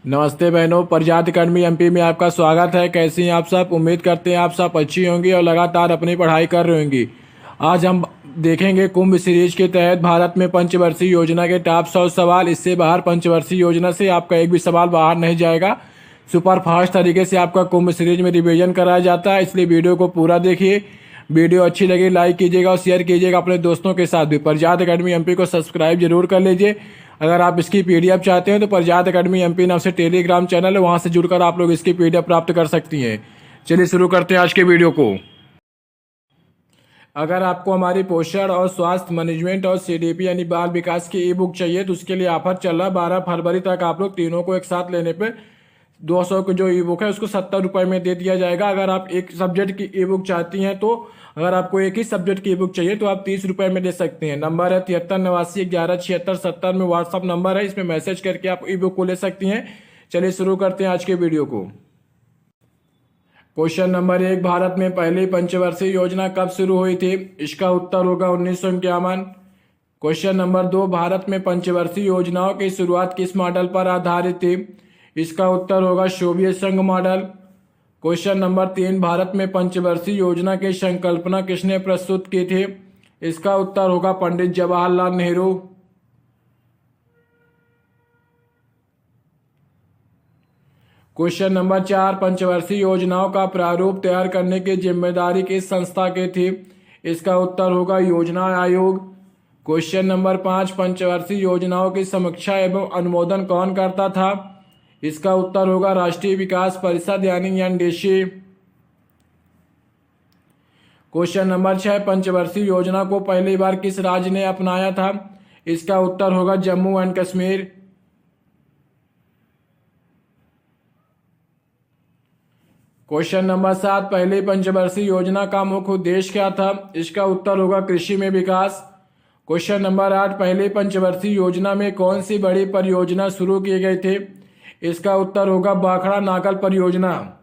नमस्ते बहनों, प्रजात academy MP में आपका स्वागत है। कैसी हैं आप सब? उम्मीद करते हैं आप सब अच्छी होंगी और लगातार अपनी पढ़ाई कर रही होंगी। आज हम देखेंगे कुंभ सीरीज के तहत भारत में पंचवर्षीय योजना के टॉप 100 सवाल। इससे बाहर पंचवर्षीय योजना से आपका एक भी सवाल बाहर नहीं जाएगा। सुपर फास्ट तरीके से आपका कुंभ सीरीज में रिवीजन कराया जाता है, इसलिए वीडियो को पूरा देखिए। वीडियो अच्छी लगी लाइक कीजिएगा और शेयर कीजिएगा अपने दोस्तों के साथ भी। प्रजात अकेडमी एमपी को सब्सक्राइब जरूर कर लीजिए। अगर आप इसकी पीडीएफ चाहते हैं तो प्रजात अकेडमी एमपी नाम से टेलीग्राम चैनल है, वहां से जुड़कर आप लोग इसकी पीडीएफ प्राप्त कर सकती हैं। चलिए शुरू करते हैं आज के वीडियो को। अगर आपको हमारी पोषण और स्वास्थ्य मैनेजमेंट और सीडीपी यानी बाल विकास की ई बुक चाहिए तो उसके लिए ऑफर चल रहा है। 12 फरवरी तक आप लोग तीनों को एक साथ लेने पे 200 की जो ई बुक है उसको 70 रुपये में दे दिया जाएगा। अगर आप एक सब्जेक्ट की ई बुक चाहती हैं तो अगर आपको एक ही सब्जेक्ट की ई बुक चाहिए तो आप 30 रुपये में ले सकते हैं। नंबर है 7389117670 में व्हाट्सअप नंबर है, इसमें मैसेज करके आप ई बुक को ले सकती हैं। चलिए शुरू करते हैं आज के वीडियो को। क्वेश्चन नंबर 1, भारत में पहली पंचवर्षीय योजना कब शुरू हुई थी? इसका उत्तर होगा 1951। क्वेश्चन नंबर 2, भारत में पंचवर्षीय योजनाओं की शुरुआत किस मॉडल पर आधारित थी? इसका उत्तर होगा सोवियत संघ मॉडल। क्वेश्चन नंबर 3, भारत में पंचवर्षीय योजना की संकल्पना किसने प्रस्तुत की थी? इसका उत्तर होगा पंडित जवाहरलाल नेहरू। क्वेश्चन नंबर 4, पंचवर्षीय योजनाओं का प्रारूप तैयार करने की जिम्मेदारी किस संस्था की थी? इसका उत्तर होगा योजना आयोग। क्वेश्चन नंबर 5, पंचवर्षीय योजनाओं की समीक्षा एवं अनुमोदन कौन करता था? इसका उत्तर होगा राष्ट्रीय विकास परिषद यानी एनडीसी। क्वेश्चन नंबर 6, पंचवर्षीय योजना को पहली बार किस राज्य ने अपनाया था? इसका उत्तर होगा Jammu and Kashmir. Question number 7, पहली पंचवर्षीय योजना का मुख्य उद्देश्य क्या था? इसका उत्तर होगा कृषि में विकास। क्वेश्चन नंबर 8, पहली पंचवर्षीय योजना में कौन सी बड़ी परियोजना शुरू की गई थी? इसका उत्तर होगा भाखड़ा नागल परियोजना।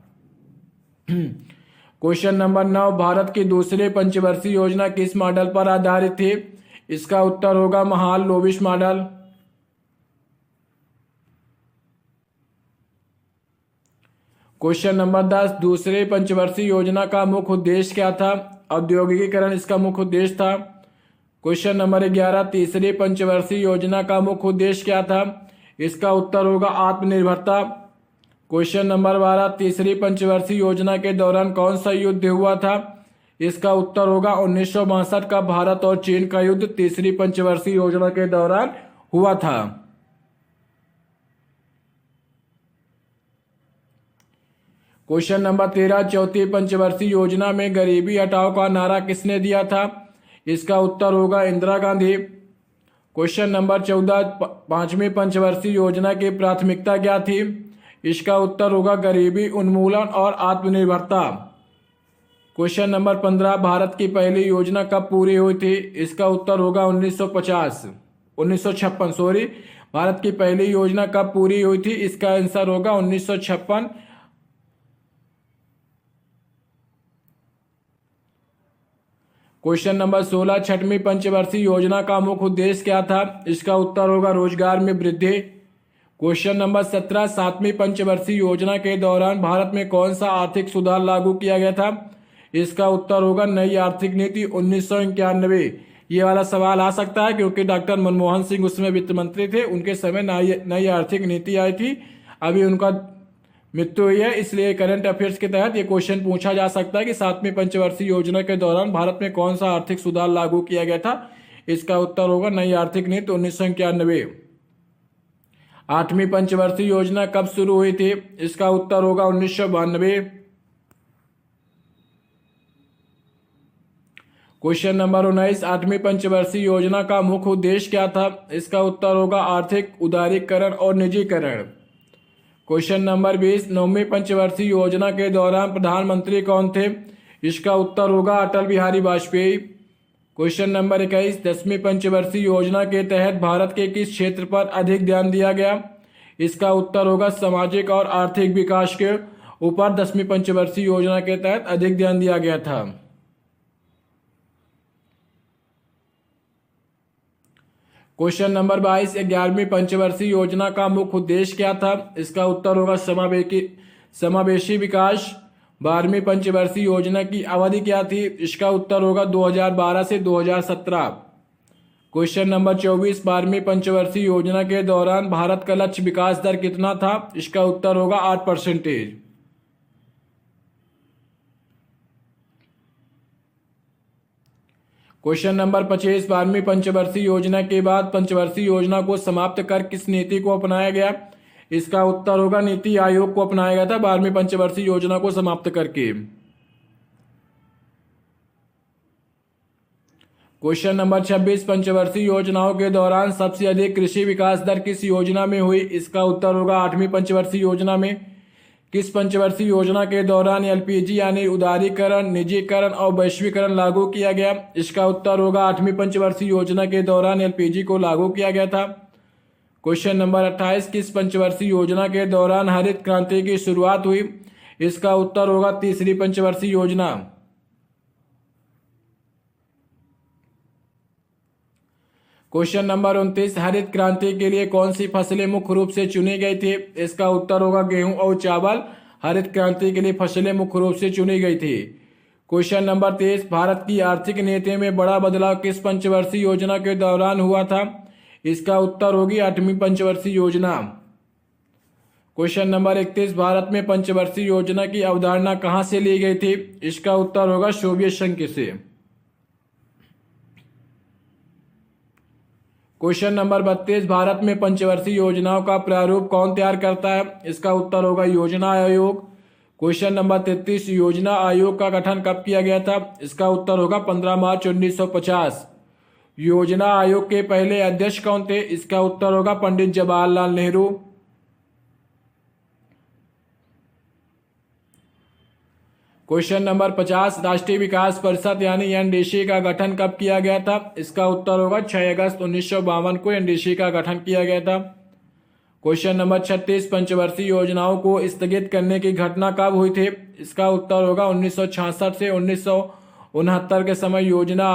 क्वेश्चन नंबर 9, भारत की दूसरी पंचवर्षीय योजना किस मॉडल पर आधारित थी? इसका उत्तर होगा महाल लोविस मॉडल। क्वेश्चन नंबर 10, दूसरे पंचवर्षीय योजना का मुख्य उद्देश्य क्या था? औद्योगिकीकरण इसका मुख्य उद्देश्य था। क्वेश्चन नंबर 11, तीसरी पंचवर्षीय योजना का मुख्य उद्देश्य क्या था? इसका उत्तर होगा आत्मनिर्भरता। क्वेश्चन नंबर 12, तीसरी पंचवर्षीय योजना के दौरान कौन सा युद्ध हुआ था? इसका उत्तर होगा 1962 का भारत और चीन का युद्ध तीसरी पंचवर्षीय योजना के दौरान हुआ था। क्वेश्चन नंबर 13, चौथी पंचवर्षीय योजना में गरीबी हटाओ का नारा किसने दिया था? इसका उत्तर होगा इंदिरा गांधी। क्वेश्चन नंबर 14, पांचवी पंचवर्षीय योजना की प्राथमिकता क्या थी? इसका उत्तर होगा गरीबी उन्मूलन और आत्मनिर्भरता। क्वेश्चन नंबर 15, भारत की पहली योजना कब पूरी हुई थी? इसका उत्तर होगा 1956 सॉरी। भारत की पहली योजना कब पूरी हुई थी? इसका आंसर होगा 1956। क्वेश्चन नंबर 16, छठवीं पंचवर्षीय योजना का मुख्य उद्देश्य क्या था? इसका उत्तर होगा रोजगार में वृद्धि। क्वेश्चन नंबर 17, सातवीं पंचवर्षीय योजना के दौरान भारत में कौन सा आर्थिक सुधार लागू किया गया था? इसका उत्तर होगा नई आर्थिक नीति 1991। ये वाला सवाल आ सकता है क्योंकि डॉक्टर मनमोहन सिंह उसमें वित्त मंत्री थे, उनके समय नई आर्थिक नीति आई थी। अभी उनका मृत्यु हुई है, इसलिए करंट अफेयर्स के तहत ये क्वेश्चन पूछा जा सकता है कि सातवीं पंचवर्षीय योजना के दौरान भारत में कौन सा आर्थिक सुधार लागू किया गया था? इसका उत्तर होगा नई आर्थिक नीति 1991। आठवीं पंचवर्षीय योजना कब शुरू हुई थी? इसका उत्तर होगा 1992। क्वेश्चन नंबर 19, आठवीं पंचवर्षीय योजना का मुख्य उद्देश्य क्या था? इसका उत्तर होगा आर्थिक उदारीकरण और निजीकरण। क्वेश्चन नंबर 20, नौवीं पंचवर्षीय योजना के दौरान प्रधानमंत्री कौन थे? इसका उत्तर होगा अटल बिहारी वाजपेयी। क्वेश्चन नंबर 21, 10वीं पंचवर्षीय योजना के तहत भारत के किस क्षेत्र पर अधिक ध्यान दिया गया? इसका उत्तर होगा सामाजिक और आर्थिक विकास के ऊपर 10वीं पंचवर्षीय योजना के तहत अधिक ध्यान दिया गया था। क्वेश्चन नंबर 22, 11वीं पंचवर्षीय योजना का मुख्य उद्देश्य क्या था? इसका उत्तर होगा समावेशी विकास। 12वीं पंचवर्षीय योजना की अवधि क्या थी? इसका उत्तर होगा 2012 से 2017। क्वेश्चन नंबर 24, 12वीं पंचवर्षीय योजना के दौरान भारत का लक्ष्य विकास दर कितना था? इसका उत्तर होगा 8%। क्वेश्चन नंबर 25, 12वीं पंचवर्षीय योजना के बाद पंचवर्षीय योजना को समाप्त कर किस नीति को अपनाया गया? इसका उत्तर होगा नीति आयोग को अपनाया गया था 12वीं पंचवर्षीय योजना को समाप्त करके। क्वेश्चन नंबर 26, पंचवर्षीय योजनाओं के दौरान सबसे अधिक कृषि विकास दर किस योजना में हुई? इसका उत्तर होगा 8वीं पंचवर्षीय योजना में। किस पंचवर्षीय योजना के दौरान एलपीजी यानी उदारीकरण, निजीकरण और वैश्वीकरण लागू किया गया? इसका उत्तर होगा 8वीं पंचवर्षीय योजना के दौरान एलपीजी को लागू किया गया था। क्वेश्चन नंबर 28, किस पंचवर्षीय योजना के दौरान हरित क्रांति की शुरुआत हुई? इसका उत्तर होगा तीसरी पंचवर्षीय योजना। क्वेश्चन नंबर 29, हरित क्रांति के लिए कौन सी फसलें मुख्य रूप से चुनी गई थी? इसका उत्तर होगा गेहूं और चावल हरित क्रांति के लिए फसलें मुख्य रूप से चुनी गई थी। क्वेश्चन नंबर 23, भारत की आर्थिक नीति में बड़ा बदलाव किस पंचवर्षीय योजना के दौरान हुआ था? इसका उत्तर होगी 8वीं पंचवर्षीय योजना। क्वेश्चन नंबर 31, भारत में पंचवर्षीय योजना की अवधारणा कहां से ली गई थी? इसका उत्तर होगा सोवियत संघ से। क्वेश्चन नंबर 32, भारत में पंचवर्षीय योजनाओं का प्रारूप कौन तैयार करता है? इसका उत्तर होगा योजना आयोग। क्वेश्चन नंबर 33, योजना आयोग का गठन कब किया गया था? इसका उत्तर होगा 15 मार्च 1950। योजना आयोग के पहले अध्यक्ष कौन थे? इसका उत्तर होगा पंडित जवाहरलाल नेहरू। क्वेश्चन नंबर 50, राष्ट्रीय विकास परिषद यानी एनडीसी का गठन कब किया गया था? इसका उत्तर होगा 6 अगस्त 1952 को एनडीसी का गठन किया गया था। क्वेश्चन नंबर 36, पंचवर्षीय योजनाओं को स्थगित करने की घटना कब हुई थी? इसका उत्तर होगा 1966 से 1969 के समय योजना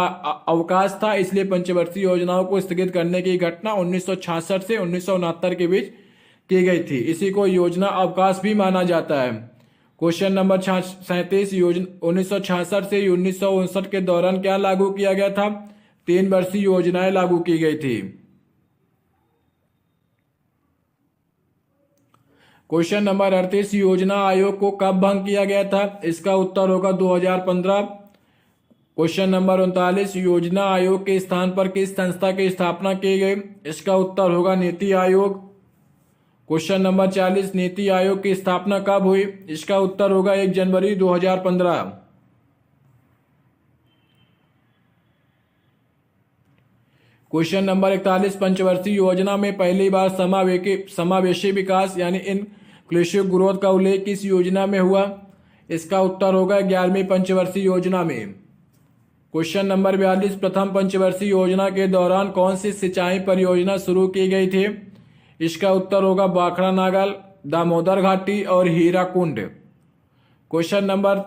अवकाश था, इसलिए पंचवर्षीय योजनाओं को स्थगित करने की घटना 1966 से 1969 के बीच की गई थी। इसी को योजना अवकाश भी माना जाता है। क्वेश्चन नंबर 37, 1966 से 1959 के दौरान क्या लागू किया गया था? 3 वर्षीय योजनाएं लागू की गई थी। क्वेश्चन नंबर 38, योजना आयोग को कब भंग किया गया था? इसका उत्तर होगा 2015। क्वेश्चन नंबर 39, योजना आयोग के स्थान पर किस संस्था की स्थापना की गई? इसका उत्तर होगा नीति आयोग। क्वेश्चन नंबर 40, नीति आयोग की स्थापना कब हुई? इसका उत्तर होगा 1 जनवरी 2015। क्वेश्चन नंबर 41, पंचवर्षीय योजना में पहली बार समावेशी विकास यानी इंक्लूसिव ग्रोथ का उल्लेख किस योजना में हुआ? इसका उत्तर होगा 11वीं पंचवर्षीय योजना में। क्वेश्चन नंबर 42, प्रथम पंचवर्षीय योजना के दौरान कौन सी सिंचाई परियोजना शुरू की गई थी? इसका उत्तर होगा बाखड़ा नागल, दामोदर घाटी और हीराकुंड। क्वेश्चन नंबर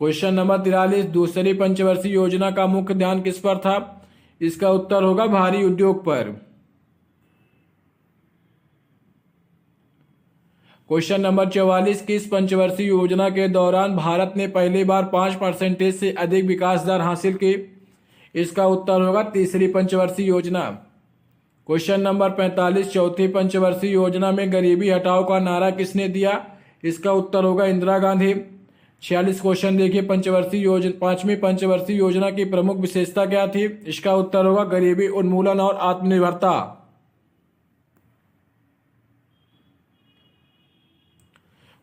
43, दूसरी पंचवर्षीय योजना का मुख्य ध्यान किस पर था? इसका उत्तर होगा भारी उद्योग पर। क्वेश्चन नंबर 44, किस पंचवर्षीय योजना के दौरान भारत ने पहली बार 5% से अधिक विकास दर हासिल की? इसका उत्तर होगा तीसरी पंचवर्षीय योजना। क्वेश्चन नंबर 45, चौथी पंचवर्षीय योजना में गरीबी हटाओ का नारा किसने दिया? इसका उत्तर होगा इंदिरा गांधी। 46 क्वेश्चन देखिए, पांचवी पंचवर्षीय योजना की प्रमुख विशेषता क्या थी? इसका उत्तर होगा गरीबी उन्मूलन और आत्मनिर्भरता।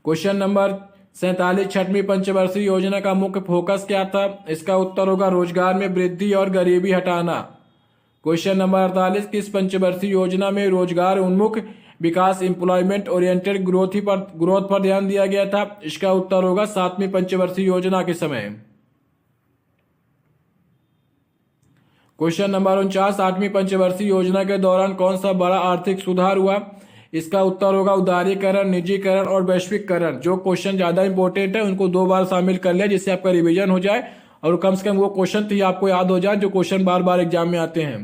क्वेश्चन नंबर 47, छठवीं पंचवर्षीय योजना का मुख्य फोकस क्या था? इसका उत्तर होगा रोजगार में वृद्धि और गरीबी हटाना। क्वेश्चन नंबर 48, किस पंचवर्षीय योजना में रोजगार उन्मुख विकास एम्प्लॉयमेंट ओरिएंटेड ग्रोथ पर ध्यान दिया गया था? इसका उत्तर होगा 7वीं पंचवर्षीय योजना के समय। क्वेश्चन नंबर 49, 8वीं पंचवर्षीय योजना के दौरान कौन सा बड़ा आर्थिक सुधार हुआ? इसका उत्तर होगा उदारीकरण, निजीकरण और वैश्विकरण। जो क्वेश्चन ज्यादा इंपॉर्टेंट है उनको 2 बार शामिल कर लिया जिससे आपका रिवीजन हो जाए और कम से कम वो क्वेश्चन तो आपको याद हो जाए जो क्वेश्चन बार बार एग्जाम में आते हैं।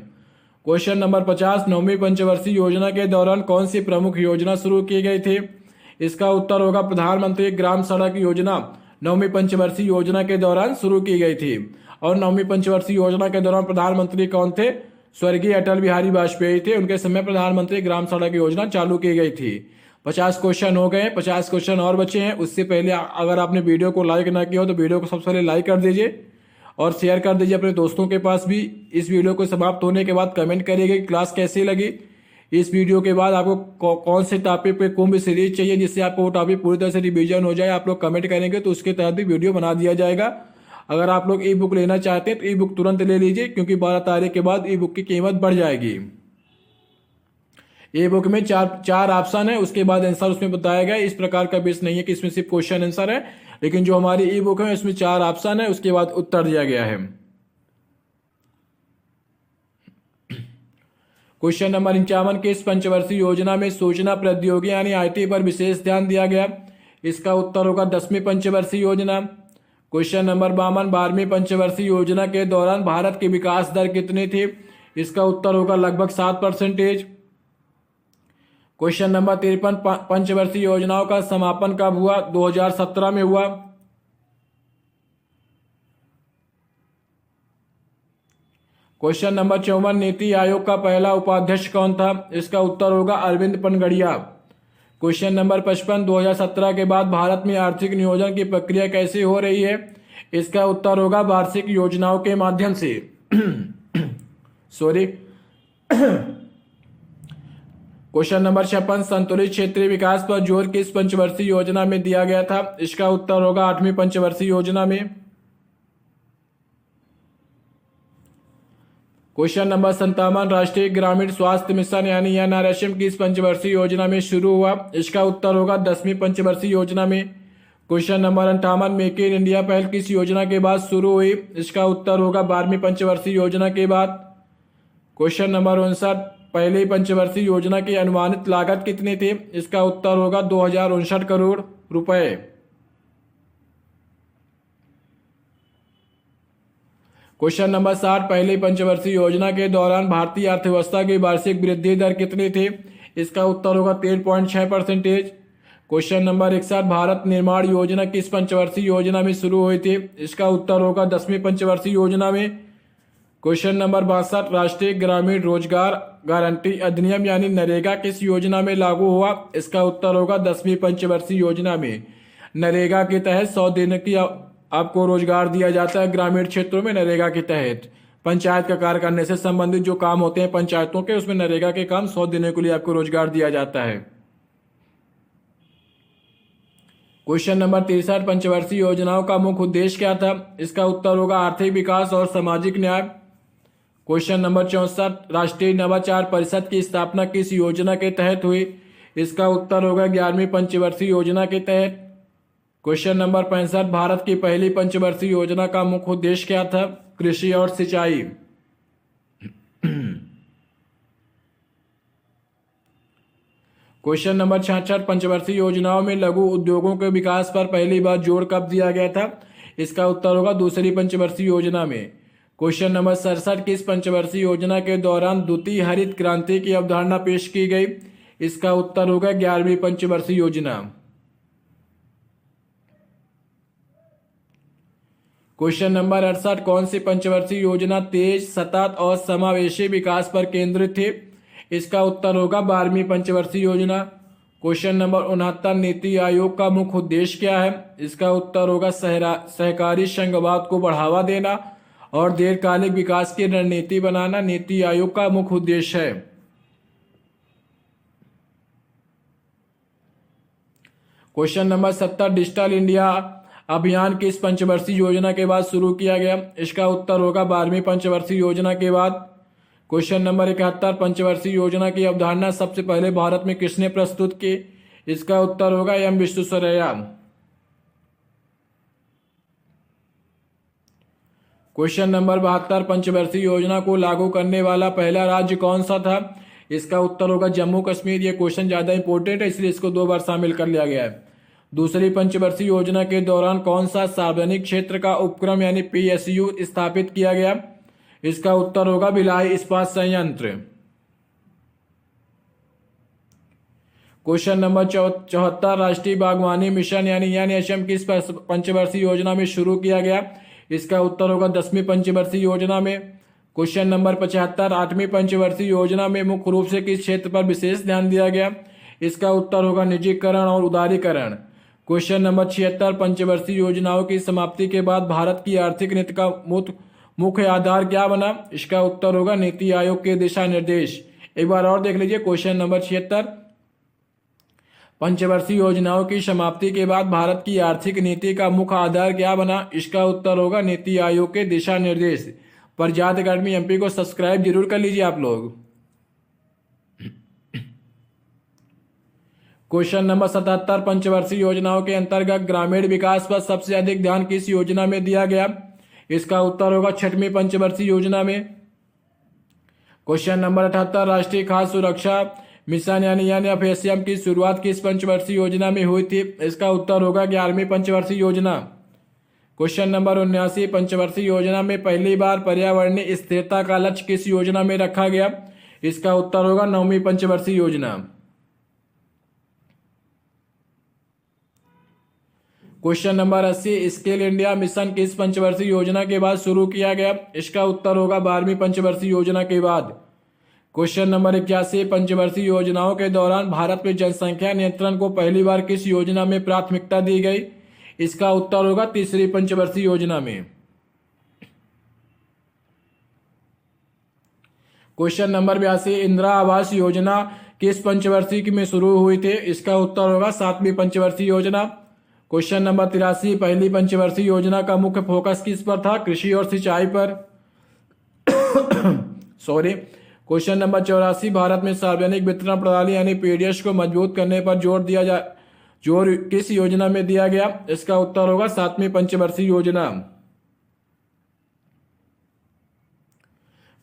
क्वेश्चन नंबर 50, नौवीं पंचवर्षीय योजना के दौरान कौन सी प्रमुख योजना शुरू की गई थी? इसका उत्तर होगा प्रधानमंत्री ग्राम सड़क योजना नौवीं पंचवर्षीय योजना के दौरान शुरू की गई थी। और नौवीं पंचवर्षीय योजना के दौरान प्रधानमंत्री कौन थे? स्वर्गीय अटल बिहारी वाजपेयी थे। उनके समय प्रधानमंत्री ग्राम सड़क योजना चालू की गई थी। 50 क्वेश्चन हो गए, 50 क्वेश्चन और बचे हैं। उससे पहले अगर आपने वीडियो को लाइक ना किया हो तो वीडियो को सबसे पहले लाइक कर दीजिए और शेयर कर दीजिए अपने दोस्तों के पास भी। इस वीडियो को समाप्त होने के बाद कमेंट करिएगा कि क्लास कैसी लगी। इस वीडियो के बाद आपको कौन से टॉपिक पे कुंभ सीरीज चाहिए जिससे आपको वो टॉपिक पूरी तरह से रिवीजन हो जाए, आप लोग कमेंट करेंगे तो उसके तहत भी वीडियो बना दिया जाएगा। अगर आप लोग ई बुक लेना चाहते हैं तो ई बुक तुरंत ले लीजिए, क्योंकि 12 तारीख के बाद ई बुक की कीमत बढ़ जाएगी। ई बुक में चार ऑप्शन है, उसके बाद आंसर उसमें बताया गया। इस प्रकार का बेस नहीं है कि इसमें सिर्फ क्वेश्चन आंसर है, लेकिन जो हमारी ई बुक है इसमें 4 ऑप्शन है, उसके बाद उत्तर दिया गया है। क्वेश्चन नंबर 51, किस पंचवर्षीय योजना में सूचना प्रौद्योगिकी यानी आईटी पर विशेष ध्यान दिया गया? इसका उत्तर होगा 10वीं पंचवर्षीय योजना। क्वेश्चन नंबर 52, 12वीं पंचवर्षीय योजना के दौरान भारत की विकास दर कितनी थी? इसका उत्तर होगा लगभग 7%। क्वेश्चन नंबर 53, पंचवर्षीय योजनाओं का समापन कब हुआ? 2017 में हुआ। क्वेश्चन नंबर 54, नीति आयोग का पहला उपाध्यक्ष कौन था? इसका उत्तर होगा अरविंद पनगड़िया। क्वेश्चन नंबर 55, 2017 के बाद भारत में आर्थिक नियोजन की प्रक्रिया कैसे हो रही है? इसका उत्तर होगा वार्षिक योजनाओं के माध्यम से। सॉरी। क्वेश्चन नंबर 56, संतुलित क्षेत्रीय विकास पर जोर किस पंचवर्षीय योजना में दिया गया था? इसका उत्तर होगा 8वीं पंचवर्षीय योजना में। क्वेश्चन नंबर 57, राष्ट्रीय ग्रामीण स्वास्थ्य मिशन यानी NRSM किस पंचवर्षीय योजना में शुरू हुआ? इसका उत्तर होगा 10वीं पंचवर्षीय योजना में। Question number 58, make in India पहल किस योजना के बाद शुरू हुई? इसका उत्तर होगा 12वीं पंचवर्षीय योजना के बाद। क्वेश्चन नंबर 59, पहली पंचवर्षीय योजना की अनुमानित लागत कितनी थी? इसका उत्तर होगा 2059 करोड़ रुपए। क्वेश्चन नंबर 60, पहली पंचवर्षीय योजना के दौरान भारतीय अर्थव्यवस्था की वार्षिक वृद्धि दर कितनी थी? इसका उत्तर होगा 13.6%। क्वेश्चन नंबर 61, भारत निर्माण योजना किस पंचवर्षीय योजना में शुरू हुई थी? इसका उत्तर होगा 10वीं पंचवर्षीय योजना में। क्वेश्चन नंबर 62, राष्ट्रीय ग्रामीण रोजगार गारंटी अधिनियम यानी नरेगा किस योजना में लागू हुआ? इसका उत्तर होगा 10वीं पंचवर्षीय योजना में। नरेगा के तहत 100 दिन की आपको रोजगार दिया जाता है ग्रामीण क्षेत्रों में। नरेगा के तहत पंचायत का कार्य करने से संबंधित जो काम होते हैं पंचायतों के, उसमें नरेगा के काम 100 दिनों के लिए आपको रोजगार दिया जाता है। क्वेश्चन नंबर 63, पंचवर्षीय योजनाओं का मुख्य उद्देश्य क्या था? इसका उत्तर होगा आर्थिक विकास और सामाजिक न्याय। क्वेश्चन नंबर 64, राष्ट्रीय नवाचार परिषद की स्थापना किस योजना के तहत हुई? इसका उत्तर होगा 11वीं पंचवर्षीय योजना के तहत। क्वेश्चन नंबर 65, भारत की पहली पंचवर्षीय योजना का मुख्य उद्देश्य क्या था? कृषि और सिंचाई। क्वेश्चन नंबर 66, पंचवर्षीय योजनाओं में लघु उद्योगों के विकास पर पहली बार जोर कब दिया गया था? इसका उत्तर होगा दूसरी पंचवर्षीय योजना में। क्वेश्चन नंबर 67, किस पंचवर्षीय योजना के दौरान द्वितीय हरित क्रांति की अवधारणा पेश की गई? इसका उत्तर होगा 11वीं पंचवर्षीय योजना। क्वेश्चन नंबर 68, कौन सी पंचवर्षीय योजना तेज, सतत और समावेशी विकास पर केंद्रित थी? इसका उत्तर होगा 12वीं पंचवर्षीय योजना। क्वेश्चन नंबर 69, नीति आयोग का मुख्य उद्देश्य क्या है? इसका उत्तर होगा सहकारी संघवाद को बढ़ावा देना और दीर्घकालिक विकास की रणनीति बनाना नीति आयोग का मुख्य उद्देश्य है। क्वेश्चन नंबर 70, डिजिटल इंडिया अभियान किस पंचवर्षीय योजना के बाद शुरू किया गया? इसका उत्तर होगा 12वीं पंचवर्षीय योजना के बाद। क्वेश्चन नंबर 71, पंचवर्षीय योजना की अवधारणा सबसे पहले भारत में किसने प्रस्तुत की? इसका उत्तर होगा एम विश्वेश्वरैया। क्वेश्चन नंबर 72, पंचवर्षीय योजना को लागू करने वाला पहला राज्य कौन सा था? इसका उत्तर होगा जम्मू कश्मीर। ये क्वेश्चन ज्यादा इंपॉर्टेंट है इसलिए इसको 2 बार शामिल कर लिया गया है। दूसरी पंचवर्षीय योजना के दौरान कौन सा सार्वजनिक क्षेत्र का उपक्रम यानी PSU स्थापित किया गया? इसका उत्तर होगा भिलाई इस्पात संयंत्र। क्वेश्चन नंबर 74, राष्ट्रीय बागवानी मिशन यानी एनएचएम किस पंचवर्षीय योजना में शुरू किया गया? इसका उत्तर होगा 10वीं पंचवर्षीय योजना में। क्वेश्चन नंबर 75, 8वीं पंचवर्षीय योजना में मुख्य रूप से किस क्षेत्र पर विशेष ध्यान दिया गया? इसका उत्तर होगा निजीकरण और उदारीकरण। क्वेश्चन नंबर 76, पंचवर्षीय योजनाओं की समाप्ति के बाद भारत की आर्थिक नीति का मुख्य आधार क्या बना? इसका उत्तर होगा नीति आयोग के दिशा निर्देश। एक बार और देख लीजिए क्वेश्चन नंबर 76, पंचवर्षीय योजनाओं की समाप्ति के बाद भारत की आर्थिक नीति का मुख्य आधार क्या बना? इसका उत्तर होगा नीति आयोग के दिशा निर्देश। प्रजात अकेडमी एमपी को सब्सक्राइब जरूर कर लीजिए आप लोग। क्वेश्चन नंबर 77, पंचवर्षीय योजनाओं के अंतर्गत ग्रामीण विकास पर सबसे अधिक ध्यान किस योजना में दिया गया? इसका उत्तर होगा 6वीं पंचवर्षीय योजना में। क्वेश्चन नंबर 78, राष्ट्रीय खाद्य सुरक्षा मिशन यानी एनएफएसएम की शुरुआत किस पंचवर्षीय योजना में हुई थी? इसका उत्तर होगा 11वीं पंचवर्षीय योजना। क्वेश्चन नंबर 79, पंचवर्षीय योजना में पहली बार पर्यावरणीय स्थिरता का लक्ष्य किस योजना में रखा गया? इसका उत्तर होगा 9वीं पंचवर्षीय योजना। Question number 80, skill India mission किस पंचवर्षीय योजना के बाद शुरू किया गया? इसका उत्तर होगा 12वीं पंचवर्षीय योजना के बाद। क्वेश्चन नंबर 81, पंचवर्षीय योजनाओं के दौरान भारत में जनसंख्या नियंत्रण को पहली बार किस योजना में प्राथमिकता दी गई? इसका उत्तर होगा 3री पंचवर्षीय योजना में। क्वेश्चन नंबर 82, इंदिरा आवास योजना किस पंचवर्षीय में शुरू हुई थी? इसका उत्तर होगा 7वीं पंचवर्षीय योजना। क्वेश्चन नंबर 83, पहली पंचवर्षीय योजना का मुख्य फोकस किस पर था? कृषि और सिंचाई पर। सॉरी। क्वेश्चन नंबर 84, भारत में सार्वजनिक वितरण प्रणाली यानी पीडीएस को मजबूत करने पर जोर किस योजना में दिया गया? इसका उत्तर होगा 7वीं पंचवर्षीय योजना।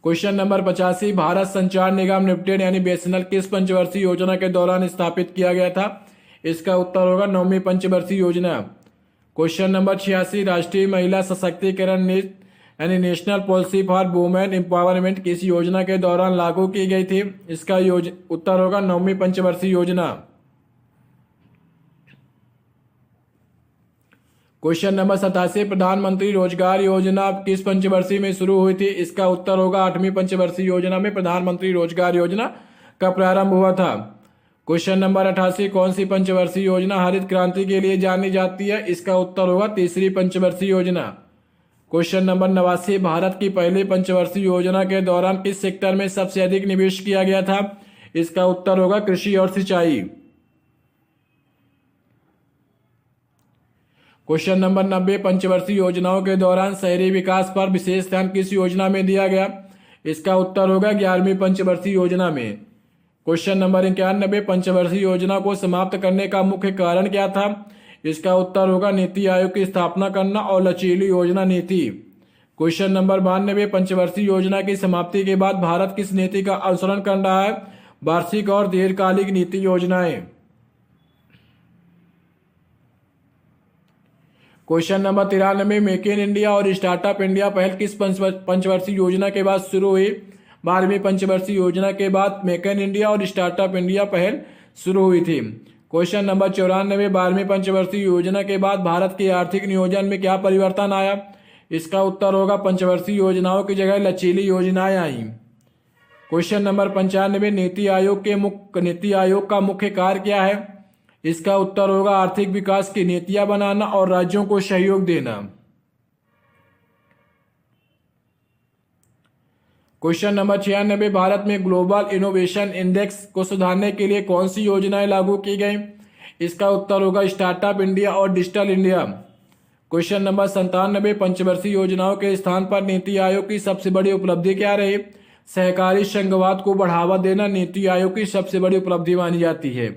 क्वेश्चन नंबर 85, भारत संचार निगम लिमिटेड यानी बीएसएनएल किस पंचवर्षीय योजना के दौरान स्थापित किया गया था? इसका उत्तर होगा 9वीं पंचवर्षीय योजना। क्वेश्चन नंबर 86, राष्ट्रीय महिला सशक्तिकरण यानी national policy for women empowerment किस योजना के दौरान लागू की गई थी? इसका उत्तर होगा 9वीं पंचवर्षीय योजना। क्वेश्चन नंबर 87, प्रधानमंत्री रोजगार योजना किस पंचवर्षीय में शुरू हुई थी? इसका उत्तर होगा 8वीं पंचवर्षीय योजना में प्रधानमंत्री रोजगार योजना का प्रारंभ हुआ था। क्वेश्चन नंबर 88, कौन सी पंचवर्षीय योजना हरित क्रांति के लिए जानी जाती है? इसका उत्तर होगा 3री पंचवर्षीय योजना। क्वेश्चन नंबर 89, भारत की पहली पंचवर्षीय योजना के दौरान किस सेक्टर में सबसे अधिक निवेश किया गया था? इसका उत्तर होगा कृषि और सिंचाई। क्वेश्चन नंबर 90, पंचवर्षीय योजनाओं के दौरान शहरी विकास पर विशेष ध्यान किस योजना में दिया गया? इसका उत्तर होगा 11वीं पंचवर्षीय योजना में। क्वेश्चन नंबर 91, पंचवर्षीय योजना को समाप्त करने का मुख्य कारण क्या था? इसका उत्तर होगा नीति आयोग की स्थापना करना और लचीली योजना नीति। क्वेश्चन नंबर 92, पंचवर्षीय योजना की समाप्ति के बाद भारत किस नीति का अनुसरण कर रहा है? वार्षिक और दीर्घकालिक नीति योजनाएं। Question number 93, make in India और स्टार्टअप इंडिया पहल किस पंचवर्षीय योजना के बाद शुरू हुई? 12वीं पंचवर्षीय योजना के बाद मेक इन इंडिया और स्टार्टअप इंडिया पहल शुरू हुई थी। क्वेश्चन नंबर 94, 12वीं पंचवर्षीय योजना के बाद भारत के आर्थिक नियोजन में क्या परिवर्तन आया? इसका उत्तर होगा पंचवर्षीय योजनाओं की जगह लचीली योजनाएं आई। क्वेश्चन नंबर 95, नीति आयोग का मुख्य कार्य क्या है? इसका उत्तर होगा आर्थिक विकास की नीतियां बनाना और राज्यों को सहयोग देना। क्वेश्चन नंबर 96, भारत में ग्लोबल इनोवेशन इंडेक्स को सुधारने के लिए कौन सी योजनाएं लागू की गई? इसका उत्तर होगा स्टार्टअप इंडिया और डिजिटल इंडिया। क्वेश्चन नंबर 97, पंचवर्षीय योजनाओं के स्थान पर नीति आयोग की सबसे बड़ी उपलब्धि क्या रही? सहकारी संघवाद को बढ़ावा देना नीति आयोग की सबसे बड़ी उपलब्धि मानी जाती है।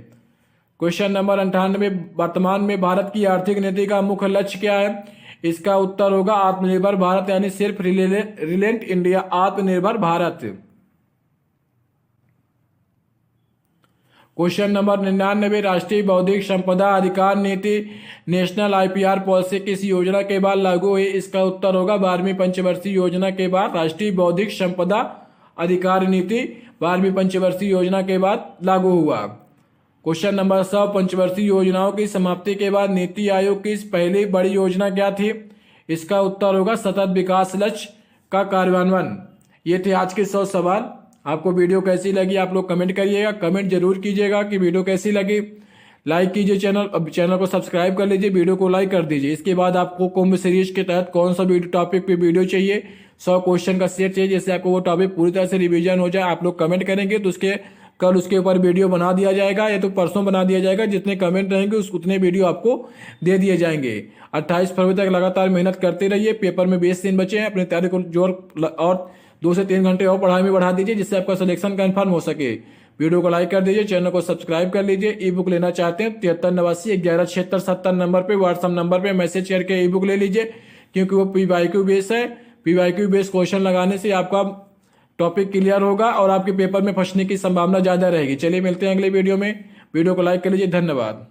क्वेश्चन नंबर 98, वर्तमान में भारत की आर्थिक नीति का मुख्य लक्ष्य क्या है? इसका उत्तर होगा आत्मनिर्भर भारत यानी सिर्फ रिलायंट इंडिया आत्मनिर्भर भारत। क्वेश्चन नंबर 99, राष्ट्रीय बौद्धिक संपदा अधिकार नीति नेशनल आईपीआर पॉलिसी किस योजना के बाद लागू हुई? इसका उत्तर होगा 12वीं पंचवर्षीय योजना के बाद राष्ट्रीय बौद्धिक संपदा अधिकार नीति 12वीं पंचवर्षीय योजना के बाद लागू हुआ। क्वेश्चन नंबर 100, पंचवर्षीय योजनाओं की समाप्ति के बाद नीति आयोग की पहली बड़ी योजना क्या थी? इसका उत्तर होगा सतत विकास लक्ष्य का कार्यान्वयन। ये थे आज के 100 सवाल। आपको वीडियो कैसी लगी आप लोग कमेंट करिएगा, कमेंट जरूर कीजिएगा कि वीडियो कैसी लगी। लाइक कीजिए चैनल को सब्सक्राइब कर लीजिए, वीडियो को लाइक कर दीजिए। इसके बाद आपको कुंभ सीरीज के तहत कौन सा टॉपिक पे वीडियो चाहिए, 100 क्वेश्चन का सेट चाहिए, जिससे आपको वो टॉपिक पूरी तरह से रिवीजन हो जाए। आप लोग कमेंट करेंगे तो कल उसके ऊपर वीडियो बना दिया जाएगा, या तो परसों बना दिया जाएगा। जितने कमेंट रहेंगे उतने वीडियो आपको दे दिए जाएंगे। 28 फरवरी तक लगातार मेहनत करते रहिए। पेपर में 20 दिन बचे हैं, अपनी तैयारी को जोर और 2 से 3 घंटे और पढ़ाई में बढ़ा दीजिए, जिससे आपका सिलेक्शन कन्फर्म हो सके। वीडियो को लाइक कर दीजिए, चैनल को सब्सक्राइब कर लीजिए। ई बुक लेना चाहते हैं 7389117670 नंबर पे व्हाट्सएप नंबर पे मैसेज करके ई बुक ले लीजिए, क्योंकि वो PYQ बेस है। PYQ बेस क्वेश्चन लगाने से आपका टॉपिक क्लियर होगा और आपके पेपर में फंसने की संभावना ज्यादा रहेगी। चलिए मिलते हैं अगले वीडियो में। वीडियो को लाइक कर लीजिए। धन्यवाद।